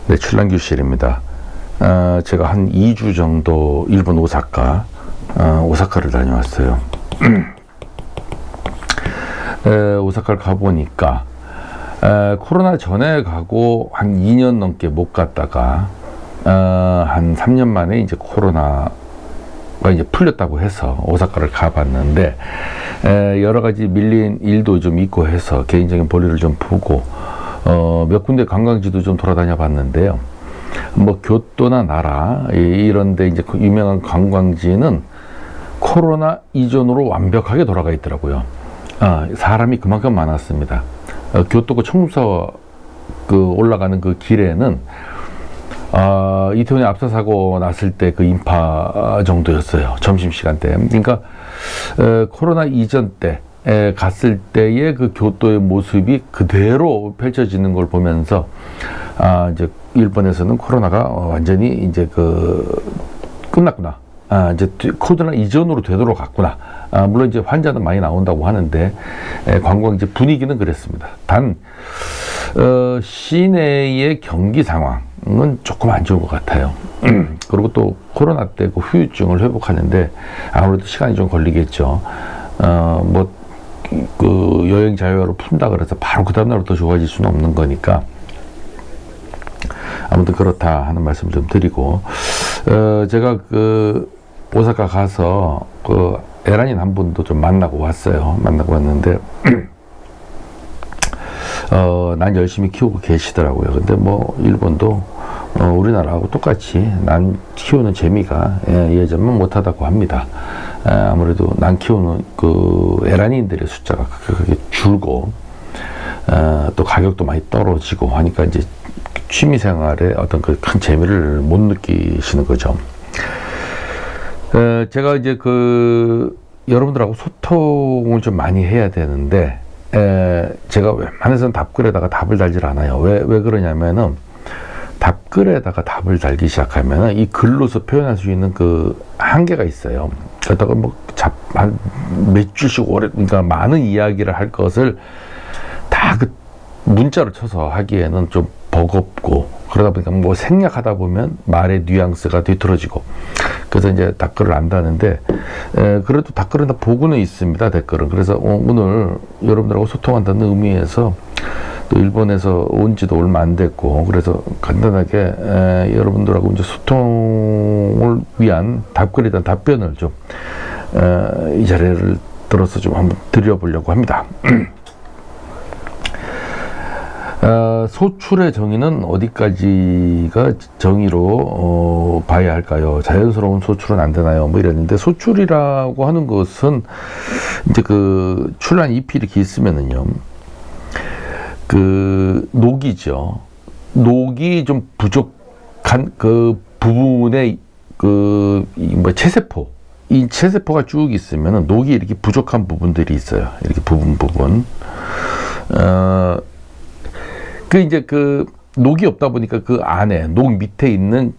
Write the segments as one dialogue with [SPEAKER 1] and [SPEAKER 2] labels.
[SPEAKER 1] 네, 출란규실입니다. 제가 한 2주 정도 일본 오사카를 다녀왔어요. 오사카를 가보니까 코로나 전에 가고 한 2년 넘게 못 갔다가 한 3년 만에 이제 코로나가 이제 풀렸다고 해서 오사카를 가봤는데 여러 가지 밀린 일도 좀 있고 해서 개인적인 볼일을 좀 보고 몇 군데 관광지도 좀 돌아다녀 봤는데요. 뭐 교토나 나라 이런데 이제 그 유명한 관광지는 코로나 이전으로 완벽하게 돌아가 있더라고요. 사람이 그만큼 많았습니다. 교토 그 청소 올라가는 그 길에는 이태원에 압사 사고 났을 때 그 인파 정도였어요. 점심시간대. 그러니까 코로나 이전 때 갔을 때의 그 교토의 모습이 그대로 펼쳐지는 걸 보면서 이제 일본에서는 코로나가 완전히 이제 끝났구나. 이제 코로나 이전으로 되돌아갔구나. 물론 이제 환자는 많이 나온다고 하는데 관광지 분위기는 그랬습니다. 단 시내의 경기 상황은 조금 안 좋은 것 같아요. 그리고 또 코로나 때 그 후유증을 회복하는데 아무래도 시간이 좀 걸리겠죠. 그 여행 자유화로 푼다 그래서 바로 그 다음날부터 좋아질 수는 없는 거니까 아무튼 그렇다 하는 말씀 좀 드리고 제가 오사카 가서 에란인 한 분도 좀 만나고 왔어요. 만나고 왔는데 난 열심히 키우고 계시더라고요. 근데 뭐 일본도 우리나라하고 똑같이 난 키우는 재미가 예전만 못하다고 합니다. 아무래도 난 키우는 에란인들의 숫자가 크게 줄고 또 가격도 많이 떨어지고 하니까 이제 취미생활에 어떤 큰 재미를 못 느끼시는 거죠. 제가 이제 여러분들하고 소통을 좀 많이 해야 되는데 제가 웬만해서는 답글에다가 답을 달질 않아요. 왜 그러냐면은 답글에다가 답을 달기 시작하면은 이 글로서 표현할 수 있는 한계가 있어요. 그러다가 한 몇 줄씩 그러니까 많은 이야기를 할 것을 다 문자로 쳐서 하기에는 좀 버겁고 그러다 보니까 생략하다 보면 말의 뉘앙스가 뒤틀어지고 그래서 이제 답글을 안 다는데 그래도 답글은 다 보고는 있습니다. 댓글은. 그래서 오늘 여러분들하고 소통한다는 의미에서 또 일본에서 온 지도 얼마 안 됐고 그래서 간단하게 여러분들하고 이제 소통을 위한 답글이든 답변을 좀 이 자리를 들어서 좀 한번 드려보려고 합니다. 소출의 정의는 어디까지가 정의로 봐야 할까요? 자연스러운 소출은 안 되나요? 뭐 이랬는데 소출이라고 하는 것은 이제 출란 잎이 이렇게 있으면은요, 녹이죠. 녹이 좀 부족한 부분에 체세포, 이 체세포가 쭉 있으면은 녹이 이렇게 부족한 부분들이 있어요. 이렇게 부분. 이제 녹이 없다 보니까 안에 녹 밑에 있는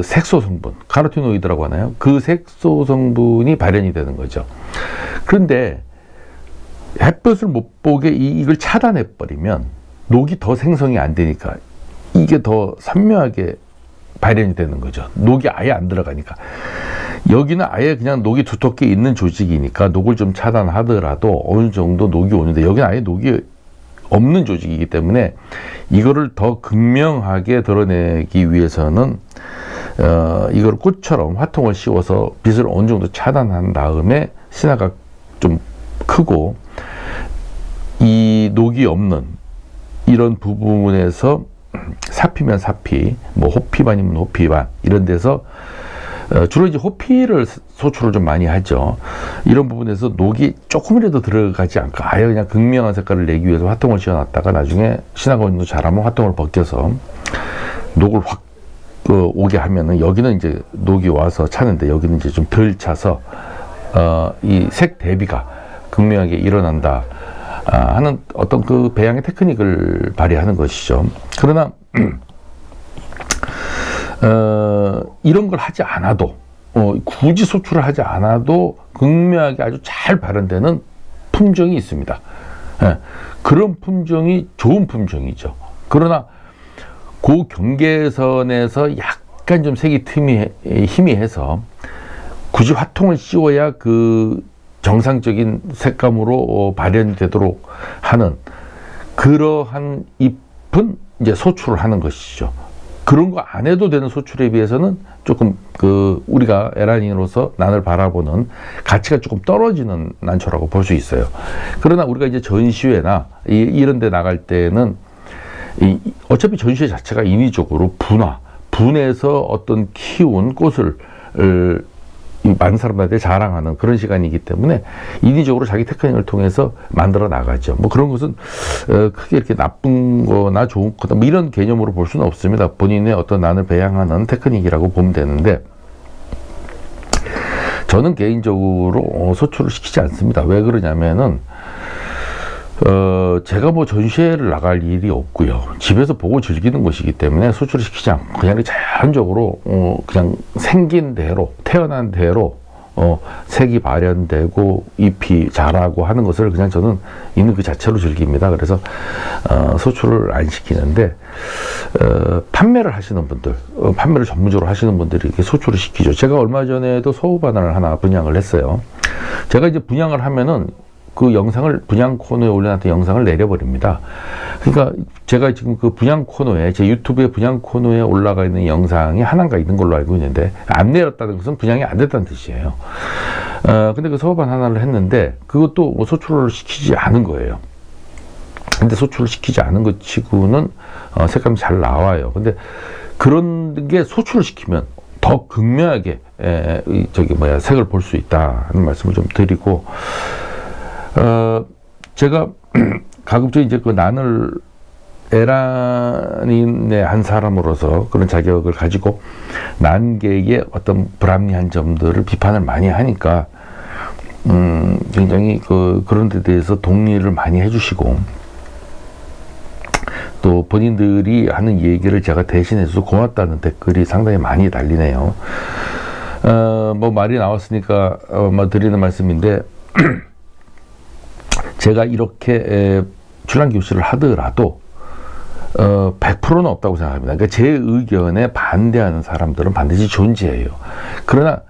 [SPEAKER 1] 색소 성분, 카로티노이드라고 하나요? 그 색소 성분이 발현이 되는 거죠. 그런데 햇볕을 못 보게 이걸 차단해 버리면 녹이 더 생성이 안 되니까 이게 더 선명하게 발현이 되는 거죠. 녹이 아예 안 들어가니까. 여기는 아예 그냥 녹이 두텁게 있는 조직이니까 녹을 좀 차단하더라도 어느 정도 녹이 오는데 여기는 아예 녹이 없는 조직이기 때문에 이거를 더 극명하게 드러내기 위해서는 이걸 꽃처럼 화통을 씌워서 빛을 어느 정도 차단한 다음에 신화가 좀 크고 이 녹이 없는 이런 부분에서 사피면 사피, 호피반이면 호피반 이런 데서 주로 이제 호피를 소출을 좀 많이 하죠. 이런 부분에서 녹이 조금이라도 들어가지 않고 아예 그냥 극명한 색깔을 내기 위해서 화통을 씌워놨다가 나중에 신화가 운동 잘하면 화통을 벗겨서 녹을 확 오게 하면은 여기는 이제 녹이 와서 차는데 여기는 이제 좀 덜 차서 이 색 대비가 극명하게 일어난다 하는 어떤 배양의 테크닉을 발휘하는 것이죠. 그러나 이런 걸 하지 않아도 굳이 소출을 하지 않아도 극명하게 아주 잘 발현되는 품종이 있습니다. 그런 품종이 좋은 품종이죠. 그러나 그 경계선에서 약간 좀 색이 희미해서 굳이 화통을 씌워야 그 정상적인 색감으로 발현되도록 하는 그러한 잎은 이제 소출을 하는 것이죠. 그런 거 안 해도 되는 소출에 비해서는 조금 그 우리가 에라닌으로서 난을 바라보는 가치가 조금 떨어지는 난초라고 볼 수 있어요. 그러나 우리가 이제 전시회나 이런 데 나갈 때는 어차피 전시회 자체가 인위적으로 분해서 어떤 키운 꽃을 많은 사람들한테 자랑하는 그런 시간이기 때문에 인위적으로 자기 테크닉을 통해서 만들어 나가죠. 뭐 그런 것은 크게 이렇게 나쁜 거나 좋은 거다 뭐 이런 개념으로 볼 수는 없습니다. 본인의 어떤 난을 배양하는 테크닉이라고 보면 되는데, 저는 개인적으로 소출을 시키지 않습니다. 왜 그러냐면은 제가 뭐 전시회를 나갈 일이 없고요. 집에서 보고 즐기는 것이기 때문에 소출을 시키지 않고 그냥 자연적으로 그냥 생긴 대로, 태어난 대로 색이 발현되고 잎이 자라고 하는 것을 그냥 저는 있는 그 자체로 즐깁니다. 그래서 소출을 안 시키는데, 판매를 하시는 분들, 판매를 전문적으로 하시는 분들이 이렇게 소출을 시키죠. 제가 얼마 전에도 소우바나를 하나 분양을 했어요. 제가 이제 분양을 하면은 그 영상을 분양 코너에 올려놨던 영상을 내려버립니다. 그러니까 제가 지금 그 분양 코너에, 제 유튜브의 분양 코너에 올라가 있는 영상이 하나가 있는 걸로 알고 있는데, 안 내렸다는 것은 분양이 안 됐다는 뜻이에요. 근데 그 서반 하나를 했는데 그것도 뭐 소출을 시키지 않은 거예요. 근데 소출을 시키지 않은 것 치고는 색감이 잘 나와요. 근데 그런 게 소출을 시키면 더 극명하게 색을 볼 수 있다는 말씀을 좀 드리고, 제가 가급적 이제 그 난을 에라닌의 한 사람으로서 그런 자격을 가지고 난계의 어떤 불합리한 점들을 비판을 많이 하니까 굉장히 그런 데 대해서 동의를 많이 해주시고, 또 본인들이 하는 얘기를 제가 대신해서 고맙다는 댓글이 상당히 많이 달리네요. 뭐 말이 나왔으니까 드리는 말씀인데, 제가 이렇게 출란 교실을 하더라도 100%는 없다고 생각합니다. 그러니까 제 의견에 반대하는 사람들은 반드시 존재해요. 그러나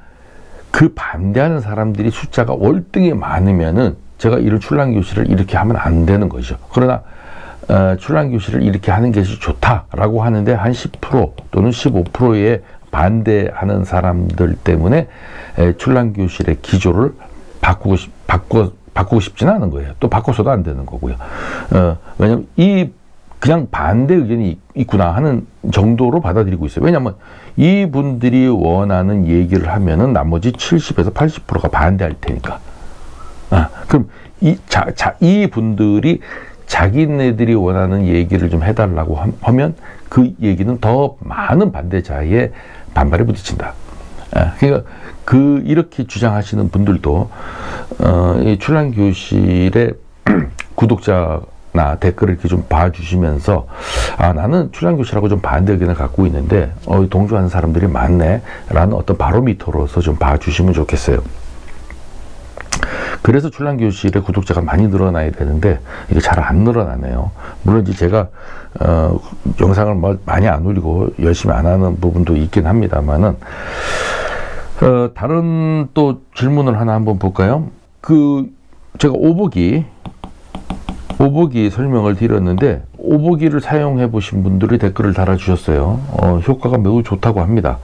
[SPEAKER 1] 그 반대하는 사람들이 숫자가 월등히 많으면은 제가 이런 출란 교실을 이렇게 하면 안 되는 거죠. 그러나 출란 교실을 이렇게 하는 것이 좋다라고 하는데 한 10% 또는 15%의 반대하는 사람들 때문에 출란 교실의 기조를 바꾸고 싶지는 않은 거예요. 또 바꿔서도 안 되는 거고요. 왜냐면 그냥 반대 의견이 있구나 하는 정도로 받아들이고 있어요. 왜냐면 이분들이 원하는 얘기를 하면은 나머지 70에서 80%가 반대할 테니까. 그럼 이분들이 자기네들이 원하는 얘기를 좀 해달라고 하면 그 얘기는 더 많은 반대자의 반발에 부딪힌다. 그러니까 이렇게 주장하시는 분들도 이 출란 교실의 구독자나 댓글을 이렇게 좀 봐주시면서, 나는 출란 교실하고 좀 반대 의견을 갖고 있는데 동조하는 사람들이 많네라는 어떤 바로미터로서 좀 봐주시면 좋겠어요. 그래서 출란 교실의 구독자가 많이 늘어나야 되는데 이게 잘 안 늘어나네요. 물론 이제 제가 영상을 많이 안 올리고 열심히 안 하는 부분도 있긴 합니다만은, 다른 또 질문을 하나 한번 볼까요? 제가 오보기 설명을 드렸는데, 오보기를 사용해 보신 분들이 댓글을 달아주셨어요. 효과가 매우 좋다고 합니다.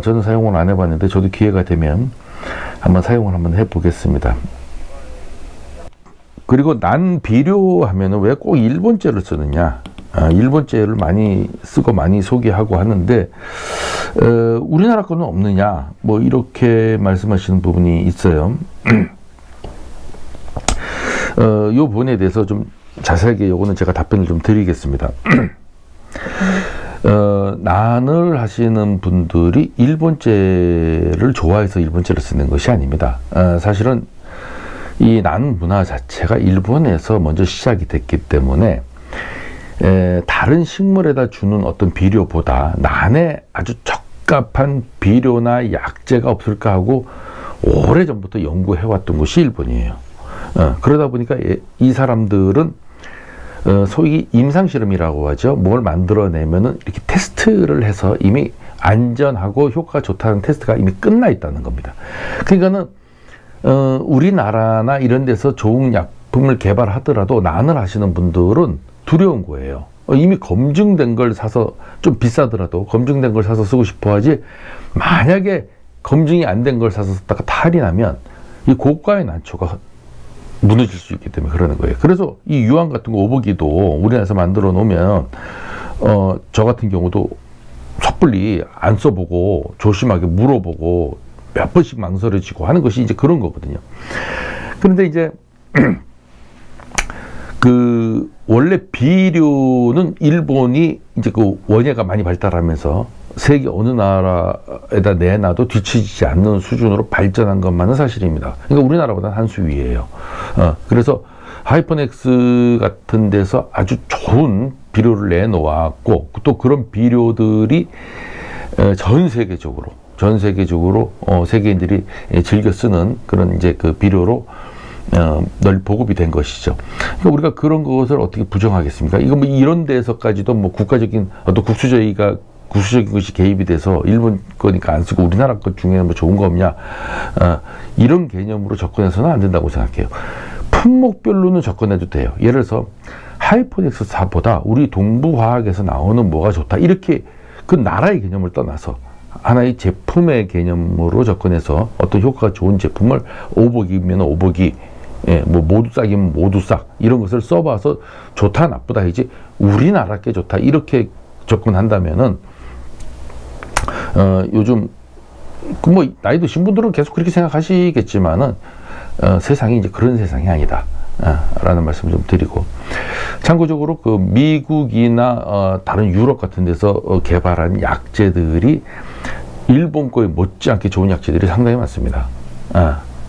[SPEAKER 1] 저는 사용을 안 해봤는데 저도 기회가 되면 한번 사용을 한번 해보겠습니다. 그리고 난 비료하면은 왜 꼭 일본제를 쓰느냐? 일본제를 많이 쓰고 많이 소개하고 하는데, 우리나라 거는 없느냐? 뭐 이렇게 말씀하시는 부분이 있어요. 요 부분에 대해서 좀 자세하게 요거는 제가 답변을 좀 드리겠습니다. 난을 하시는 분들이 일본제를 좋아해서 일본제를 쓰는 것이 아닙니다. 사실은 이 난 문화 자체가 일본에서 먼저 시작이 됐기 때문에 다른 식물에다 주는 어떤 비료보다 난에 아주 적합한 비료나 약재가 없을까 하고 오래전부터 연구해왔던 곳이 일본이에요. 그러다 보니까 이 사람들은 소위 임상실험이라고 하죠. 뭘 만들어내면은 이렇게 테스트를 해서 이미 안전하고 효과가 좋다는 테스트가 이미 끝나 있다는 겁니다. 그러니까는 우리나라나 이런 데서 좋은 약품을 개발하더라도 난을 하시는 분들은 두려운 거예요. 이미 검증된 걸 사서, 좀 비싸더라도 검증된 걸 사서 쓰고 싶어 하지, 만약에 검증이 안 된 걸 사서 썼다가 탈이 나면 이 고가의 난초가 무너질 수 있기 때문에 그러는 거예요. 그래서 이 유황 같은 거 오버기도 우리나라에서 만들어 놓으면 저 같은 경우도 섣불리 안 써보고 조심하게 물어보고 몇 번씩 망설여지고 하는 것이 이제 그런 거거든요. 그런데 이제 그 원래 비료는 일본이 이제 그 원예가 많이 발달하면서 세계 어느 나라에다 내놔도 뒤처지지 않는 수준으로 발전한 것만은 사실입니다. 그러니까 우리나라보다는 한 수 위예요. 그래서 하이퍼넥스 같은 데서 아주 좋은 비료를 내놓았고, 또 그런 비료들이 전 세계적으로 세계인들이 즐겨 쓰는 그런 이제 그 비료로 널리 보급이 된 것이죠. 그러니까 우리가 그런 것을 어떻게 부정하겠습니까? 이거 뭐 이런 데서까지도 뭐 국가적인 어떤 국수적인 것이 개입이 돼서 일본 거니까 안 쓰고 우리나라 것 중에 뭐 좋은 거 없냐, 이런 개념으로 접근해서는 안 된다고 생각해요. 품목별로는 접근해도 돼요. 예를 들어서 하이퍼넥스사보다 우리 동부화학에서 나오는 뭐가 좋다, 이렇게 그 나라의 개념을 떠나서 하나의 제품의 개념으로 접근해서 어떤 효과가 좋은 제품을 오버기면 오버기, 뭐 모두 싹이면 모두 싹, 이런 것을 써봐서 좋다 나쁘다 이제 우리나라 게 좋다 이렇게 접근한다면은 요즘 뭐 나이 드신 분들은 계속 그렇게 생각하시겠지만은 세상이 이제 그런 세상이 아니다 라는 말씀을 좀 드리고, 참고적으로 그 미국이나 다른 유럽 같은 데서 개발한 약재들이 일본 거에 못지않게 좋은 약재들이 상당히 많습니다.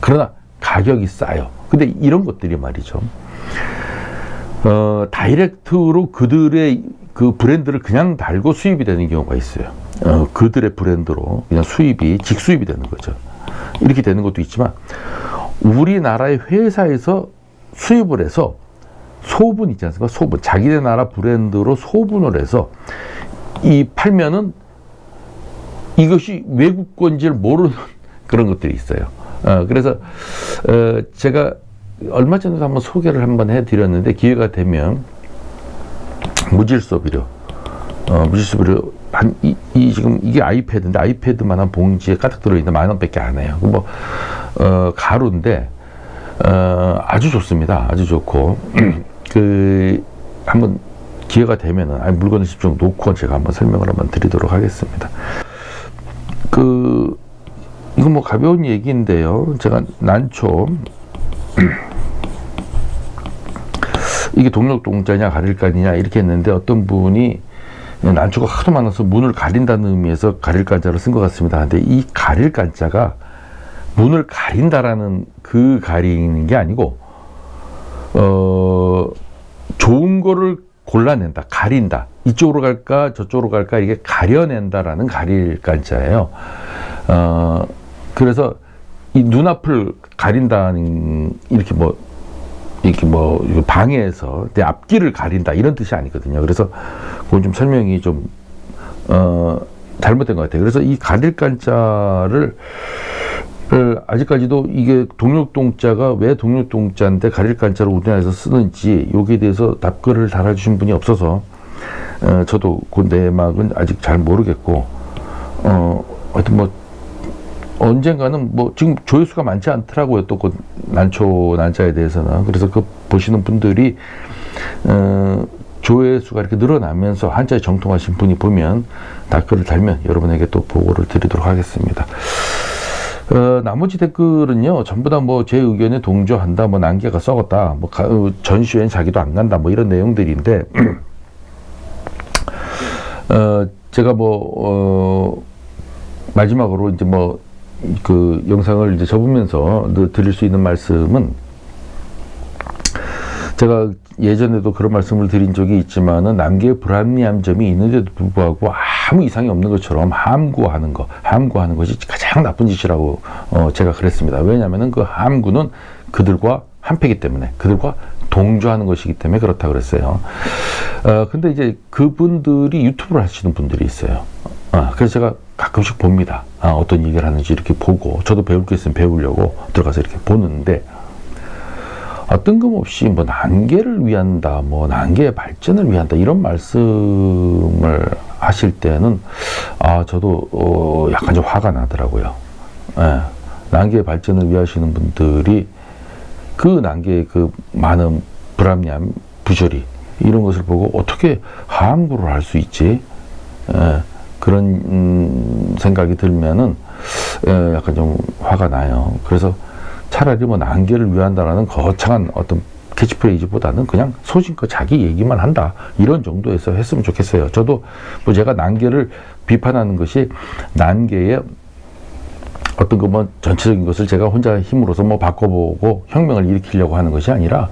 [SPEAKER 1] 그러나 가격이 싸요. 근데 이런 것들이 말이죠, 다이렉트로 그들의 그 브랜드를 그냥 달고 수입이 되는 경우가 있어요. 그들의 브랜드로 그냥 직수입이 되는 거죠. 이렇게 되는 것도 있지만, 우리나라의 회사에서 수입을 해서 소분 있지 않습니까? 소분. 자기네 나라 브랜드로 소분을 해서 팔면은 이것이 외국 건지를 모르는 그런 것들이 있어요. 그래서 제가 얼마 전에도 한번 소개를 한번 해드렸는데, 기회가 되면 무질소 비료 지금 이게 아이패드인데 아이패드만한 봉지에 가득 들어있는데 10,000원밖에 안 해요. 뭐 가루인데 아주 좋습니다. 아주 좋고 한번 기회가 되면은 물건을 좀 놓고 제가 한번 설명을 한번 드리도록 하겠습니다. 이건 뭐 가벼운 얘기인데요. 제가 난초 이게 동력동자냐 가릴간이냐 이렇게 했는데, 어떤 분이 난초가 하도 많아서 문을 가린다는 의미에서 가릴간자를 쓴 것 같습니다. 근데 이 가릴간자가 문을 가린다라는 그 가리는 게 아니고, 좋은 거를 골라낸다, 가린다, 이쪽으로 갈까 저쪽으로 갈까 이게 가려낸다라는 가릴간자예요. 그래서 이 눈앞을 가린다는 이렇게 방해해서 내 앞길을 가린다 이런 뜻이 아니거든요. 그래서 그건 좀 설명이 좀 잘못된 것 같아요. 그래서 이 가릴간자를 아직까지도 이게 동력동자가 왜 동력동자인데 가릴간자를 우리나라에서 쓰는지 여기에 대해서 답글을 달아주신 분이 없어서 저도 그 내막은 아직 잘 모르겠고, 하여튼 뭐 언젠가는 뭐 지금 조회수가 많지 않더라고요. 또 그 난자에 대해서는. 그래서 그 보시는 분들이 조회수가 이렇게 늘어나면서 한자에 정통하신 분이 보면 댓글을 달면 여러분에게 또 보고를 드리도록 하겠습니다. 나머지 댓글은요, 전부 다 뭐 제 의견에 동조한다, 뭐 난개가 썩었다, 뭐 전시회엔 자기도 안 간다, 뭐 이런 내용들인데, 제가 마지막으로 이제 그 영상을 이제 접으면서 드릴 수 있는 말씀은, 제가 예전에도 그런 말씀을 드린 적이 있지만은 남계의 불합리한 점이 있는데도 불구하고 아무 이상이 없는 것처럼 함구하는 것이 가장 나쁜 짓이라고 제가 그랬습니다. 왜냐하면은 그 함구는 그들과 한패기 때문에, 그들과 동조하는 것이기 때문에 그렇다 그랬어요. 근데 이제 그분들이 유튜브를 하시는 분들이 있어요. 그래서 제가 가끔씩 봅니다. 어떤 얘기를 하는지 이렇게 보고, 저도 배울 게 있으면 배우려고 들어가서 이렇게 보는데, 뜬금없이 뭐 난계를 위한다, 뭐 난계의 발전을 위한다, 이런 말씀을 하실 때는, 저도, 약간 좀 화가 나더라고요. 예. 난계의 발전을 위하시는 분들이 그 난계의 그 많은 불합리함, 부조리, 이런 것을 보고 어떻게 함구를 할 수 있지? 예. 그런 생각이 들면은 약간 좀 화가 나요. 그래서 차라리 뭐 난계를 위한다라는 거창한 어떤 캐치프레이즈보다는 그냥 소신껏 자기 얘기만 한다, 이런 정도에서 했으면 좋겠어요. 저도 뭐 제가 난계를 비판하는 것이 난계의 어떤 그 뭐 전체적인 것을 제가 혼자 힘으로서 뭐 바꿔보고 혁명을 일으키려고 하는 것이 아니라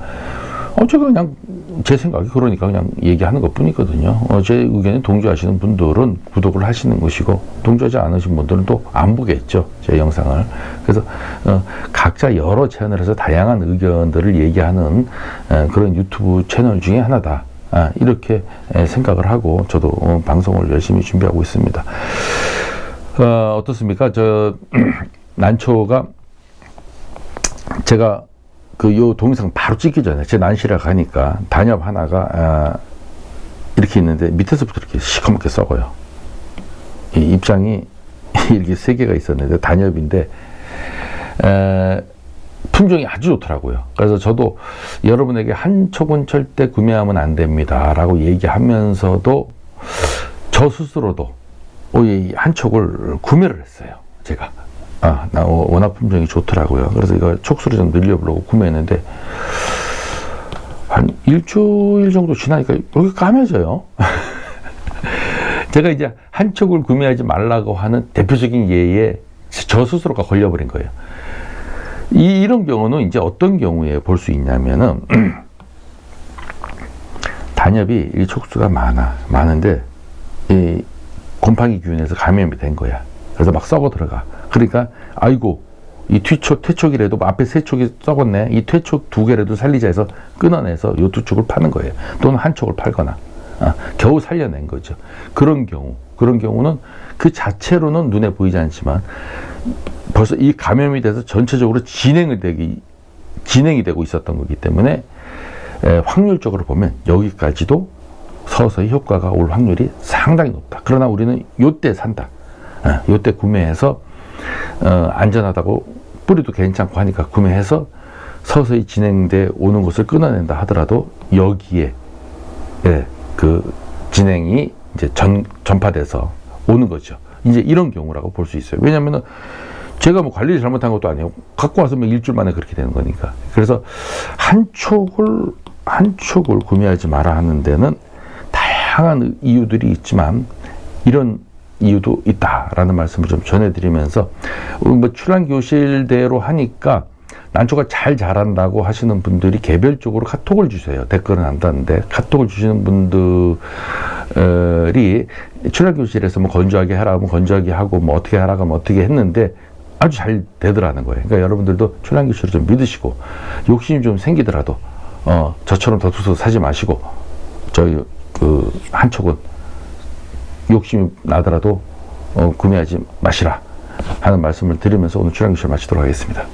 [SPEAKER 1] 제가 그냥 제 생각이 그러니까 그냥 얘기하는 것 뿐이거든요. 제 의견에 동조하시는 분들은 구독을 하시는 것이고, 동조하지 않으신 분들은 또 안 보겠죠, 제 영상을. 그래서 각자 여러 채널에서 다양한 의견들을 얘기하는 그런 유튜브 채널 중에 하나다, 이렇게 생각을 하고 저도 방송을 열심히 준비하고 있습니다. 어떻습니까? 난초가 제가 요 동영상 바로 찍기 전에 제 난시라 가니까 단엽 하나가 이렇게 있는데 밑에서부터 이렇게 시커멓게 썩어요. 이 입장이 이렇게 3개가 있었는데 단엽인데 품종이 아주 좋더라고요. 그래서 저도 여러분에게 한촉은 절대 구매하면 안 됩니다 라고 얘기하면서도 저 스스로도 이 한촉을 구매를 했어요. 제가 나 워낙 품종이 좋더라고요. 그래서 이거 촉수를 좀 늘려보려고 구매했는데 한 일주일 정도 지나니까 여기 까매져요. 제가 이제 한촉을 구매하지 말라고 하는 대표적인 예에 저 스스로가 걸려버린 거예요. 이런 경우는 이제 어떤 경우에 볼 수 있냐면은 단엽이 이 촉수가 많은데 이 곰팡이 균에서 감염이 된 거야. 그래서 막 썩어 들어가. 그러니까 아이고 이 퇴촉이라도 앞에 3촉이 썩었네, 이 퇴촉 2개라도 살리자 해서 끊어내서 요 2촉을 파는 거예요. 또는 한 촉을 팔거나 겨우 살려낸 거죠. 그런 경우는 그 자체로는 눈에 보이지 않지만 벌써 이 감염이 돼서 전체적으로 진행이 되고 있었던 거기 때문에 확률적으로 보면 여기까지도 서서히 효과가 올 확률이 상당히 높다. 그러나 우리는 요때 산다. 요때 구매해서 안전하다고, 뿌리도 괜찮고 하니까 구매해서 서서히 진행돼 오는 것을 끊어낸다 하더라도 여기에 그 진행이 이제 전파돼서 오는 거죠. 이제 이런 경우라고 볼 수 있어요. 왜냐면은 제가 뭐 관리를 잘못한 것도 아니고 갖고 와서 뭐 일주일 만에 그렇게 되는 거니까. 그래서 한촉을 구매하지 마라 하는 데는 다양한 이유들이 있지만 이런 이유도 있다라는 말씀을 좀 전해드리면서, 뭐 출란교실대로 하니까 난초가 잘 자란다고 하시는 분들이 개별적으로 카톡을 주세요. 댓글은 안 다는데 카톡을 주시는 분들이 출란교실에서 뭐 건조하게 하라 하면 건조하게 하고, 뭐 어떻게 하라 하면 어떻게 했는데 아주 잘 되더라는 거예요. 그러니까 여러분들도 출란교실을 좀 믿으시고, 욕심이 좀 생기더라도 저처럼 더 사지 마시고, 저희 그 한촉은 욕심이 나더라도 구매하지 마시라 하는 말씀을 드리면서 오늘 출란교실 마치도록 하겠습니다.